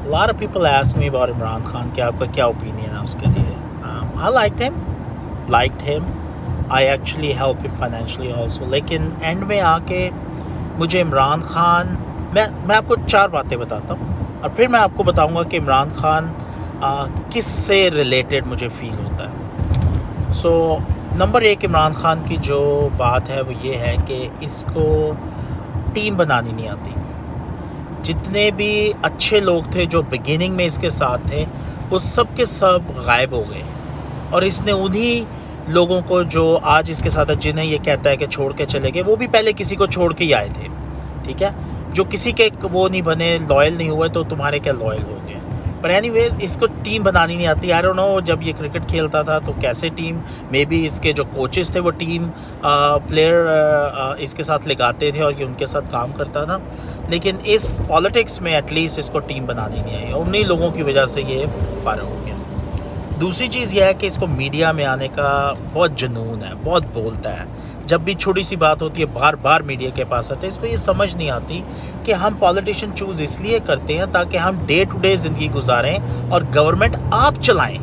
lot of people ask me about Imran Khan कि आपका क्या ओपिनियन है उसके लिए. I liked him. I actually help him financially also. लेकिन एंड में आके मुझे इमरान खान, मैं आपको 4 बातें बताता हूँ और फिर मैं आपको बताऊँगा कि इमरान खान किस से रिलेटेड मुझे फील होता है. सो नंबर 1 इमरान खान की जो बात है वो ये है कि इसको टीम बनानी नहीं आती. जितने भी अच्छे लोग थे जो बिगिनिंग में इसके साथ थे वो सब के सब गायब हो गए और इसने उन्हीं लोगों को जो आज इसके साथ है, जिन्हें ये कहता है कि छोड़ के चले गए, वो भी पहले किसी को छोड़ के ही आए थे. ठीक है, जो किसी के वो नहीं बने, लॉयल नहीं हुए, तो तुम्हारे क्या लॉयल हो गए. पर एनीवेज इसको टीम बनानी नहीं आती. आई डोंट नो जब ये क्रिकेट खेलता था तो कैसे टीम, मे बी इसके जो कोचेस थे वो टीम प्लेयर इसके साथ लगाते थे और ये उनके साथ काम करता था. लेकिन इस पॉलिटिक्स में एटलीस्ट इसको टीम बनानी नहीं आई. उन्हीं लोगों की वजह से ये फारग हो गया. दूसरी चीज़ यह है कि इसको मीडिया में आने का बहुत जुनून है, बहुत बोलता है. जब भी छोटी सी बात होती है बार बार मीडिया के पास आते हैं. इसको ये समझ नहीं आती कि हम पॉलिटिशियन चूज़ इसलिए करते हैं ताकि हम डे टू डे ज़िंदगी गुजारें और गवर्नमेंट आप चलाएं.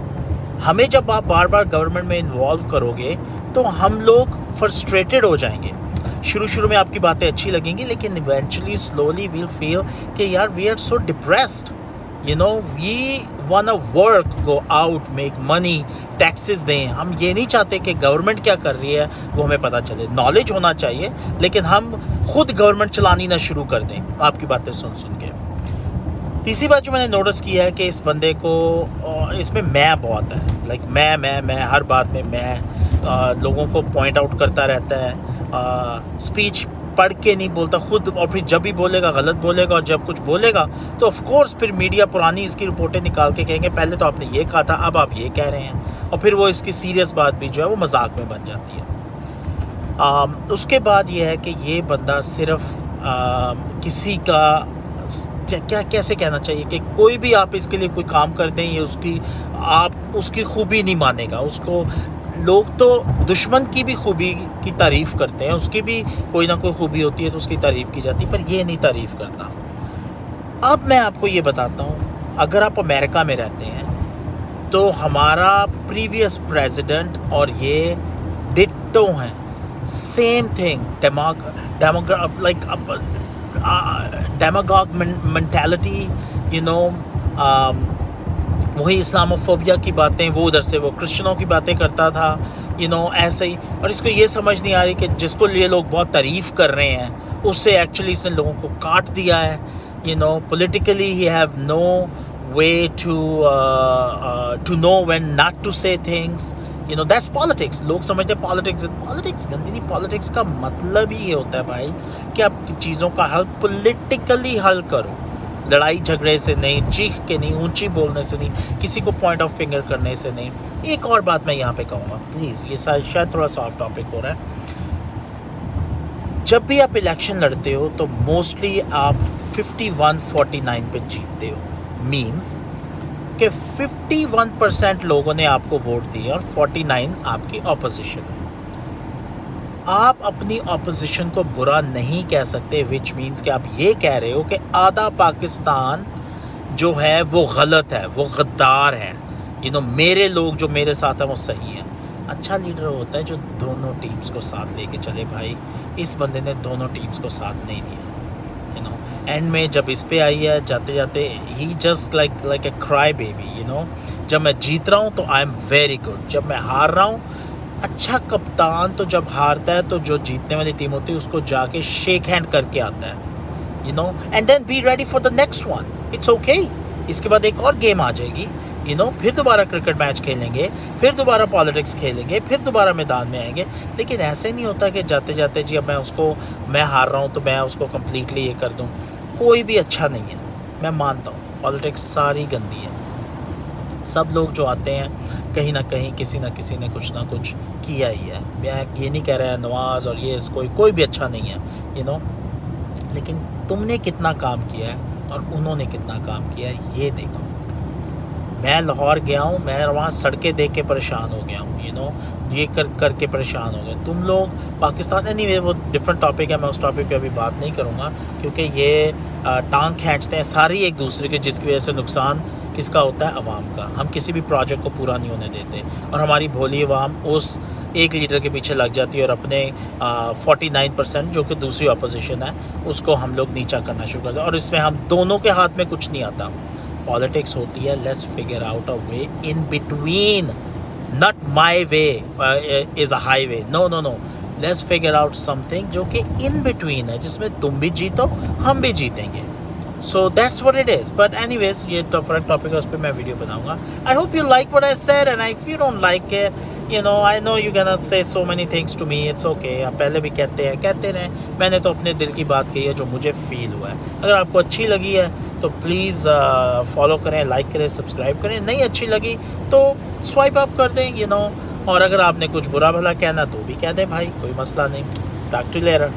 हमें जब आप बार बार गवर्नमेंट में इन्वॉल्व करोगे तो हम लोग फ्रस्ट्रेटेड हो जाएंगे. शुरू में आपकी बातें अच्छी लगेंगी लेकिन इवेंचुअली स्लोली वील फील कि यार we are so depressed. You know, we wanna work, go out, make money, taxes दें. हम ये नहीं चाहते कि गवर्नमेंट क्या कर रही है वो हमें पता चले. नॉलेज होना चाहिए लेकिन हम खुद गवर्नमेंट चलानी ना शुरू कर दें आपकी बातें सुन के. तीसरी बात जो मैंने नोटिस किया है कि इस बंदे को इसमें मैं बहुत है. लाइक मैं हर बात में मैं लोगों को पॉइंट आउट करता रहता है. स्पीच पढ़ के नहीं बोलता खुद, और फिर जब भी बोलेगा गलत बोलेगा और जब कुछ बोलेगा तो ऑफ कोर्स फिर मीडिया पुरानी इसकी रिपोर्टें निकाल के कहेंगे पहले तो आपने ये कहा था अब आप ये कह रहे हैं, और फिर वो इसकी सीरियस बात भी जो है वो मजाक में बन जाती है. उसके बाद ये है कि ये बंदा सिर्फ किसी का क्या कैसे कहना चाहिए कि कोई भी आप इसके लिए कोई काम कर दें ये आप उसकी खूबी नहीं मानेगा. उसको लोग तो दुश्मन की भी खूबी की तारीफ़ करते हैं, उसकी भी कोई ना कोई खूबी होती है तो उसकी तारीफ़ की जाती है, पर ये नहीं तारीफ़ करता. अब मैं आपको ये बताता हूँ, अगर आप अमेरिका में रहते हैं तो हमारा प्रीवियस प्रेसिडेंट और ये डिट्टो हैं. Same thing, demagogue mentality, you know. वही इस्लामोफोबिया की बातें, वो उधर से वो क्रिश्चियनों की बातें करता था, यू नो, ऐसे ही. और इसको ये समझ नहीं आ रही कि जिसको ये लोग बहुत तारीफ़ कर रहे हैं उससे एक्चुअली इसने लोगों को काट दिया है. You know, politically he have no way to know when not to say things. You know, that's politics. लोग समझते हैं पॉलिटिक्स गंदी नहीं. पॉलिटिक्स का मतलब ही ये होता है भाई कि आप चीज़ों का हल पॉलिटिकली हल करो. लड़ाई झगड़े से नहीं, चीख के नहीं, ऊंची बोलने से नहीं, किसी को पॉइंट ऑफ फिंगर करने से नहीं. एक और बात मैं यहाँ पे कहूँगा प्लीज़, ये शायद थोड़ा सॉफ्ट टॉपिक हो रहा है. जब भी आप इलेक्शन लड़ते हो तो मोस्टली आप 51-49 पे जीतते हो. मीन्स कि 51% लोगों ने आपको वोट दिए और 49 आपकी ऑपोजिशन है. आप अपनी ऑपोजिशन को बुरा नहीं कह सकते, विच मीन्स कि आप ये कह रहे हो कि आधा पाकिस्तान जो है वो गलत है, वो गद्दार है. यू नो, मेरे लोग जो मेरे साथ हैं वो सही हैं. अच्छा लीडर होता है जो दोनों टीम्स को साथ लेके चले. भाई इस बंदे ने दोनों टीम्स को साथ नहीं लिया. यू नो, एंड में जब इस पे आई है जाते जाते ही just like a cry baby. You know, जब मैं जीत रहा हूँ तो आई एम वेरी गुड, जब मैं हार रहा हूँ. अच्छा कप्तान तो जब हारता है तो जो जीतने वाली टीम होती है उसको जाके शेक हैंड करके आता है. You know, and then be ready for the next one. It's okay. इसके बाद एक और गेम आ जाएगी. यू नो, फिर दोबारा क्रिकेट मैच खेलेंगे, फिर दोबारा पॉलिटिक्स खेलेंगे, फिर दोबारा मैदान में आएंगे. लेकिन ऐसे नहीं होता कि जाते जाते जी अब मैं हार रहा हूँ तो मैं उसको कम्प्लीटली ये कर दूँ. कोई भी अच्छा नहीं है, मैं मानता हूँ पॉलिटिक्स सारी गंदी है. सब लोग जो आते हैं कहीं ना कहीं किसी न किसी ने कुछ ना कुछ किया ही है. मैं ये नहीं कह रहा है नवाज़ और ये कोई भी अच्छा नहीं है. यू नो, लेकिन तुमने कितना काम किया है और उन्होंने कितना काम किया है ये देखो. मैं लाहौर गया हूँ, मैं वहाँ सड़कें देख के परेशान हो गया हूँ, यू नो, ये कर के परेशान हो गए। तुम लोग पाकिस्तान, एनीवे वो डिफरेंट टॉपिक है, मैं उस टॉपिक पे अभी बात नहीं करूँगा, क्योंकि ये टांग खींचते हैं सारी एक दूसरे के, जिसकी वजह से नुकसान किसका होता है? अवाम का। हम किसी भी प्रोजेक्ट को पूरा नहीं होने देते, और हमारी भोली अवाम उस एक लीडर के पीछे लग जाती है, और अपने 49% जो कि दूसरी अपोजिशन है उसको हम लोग नीचा करना शुरू करते हैं, और इसमें हम दोनों के हाथ में कुछ नहीं आता। पॉलिटिक्स होती है, let's figure out a way in between, not my way is a highway, no no no, let's figure out something जो कि इन बिटवीन है, जिसमें तुम भी जीतो हम भी जीतेंगे। So that's what it is. But anyways, ये डिफरेंट टॉपिक है, उस पर मैं वीडियो बनाऊंगा। I hope you like what I said, and if you don't like it, you know, I know you can not say so many things to me, it's okay. आप पहले भी कहते हैं, कहते रहें, मैंने तो अपने दिल की बात कही है जो मुझे फील हुआ है। अगर आपको अच्छी लगी है तो प्लीज़ फॉलो करें, लाइक करें, सब्सक्राइब करें। नहीं अच्छी लगी तो स्वाइप अप कर दें, यू नो। और अगर आपने कुछ बुरा भला कहना तो भी कह दें भाई, कोई मसला नहीं। Talk to you letter.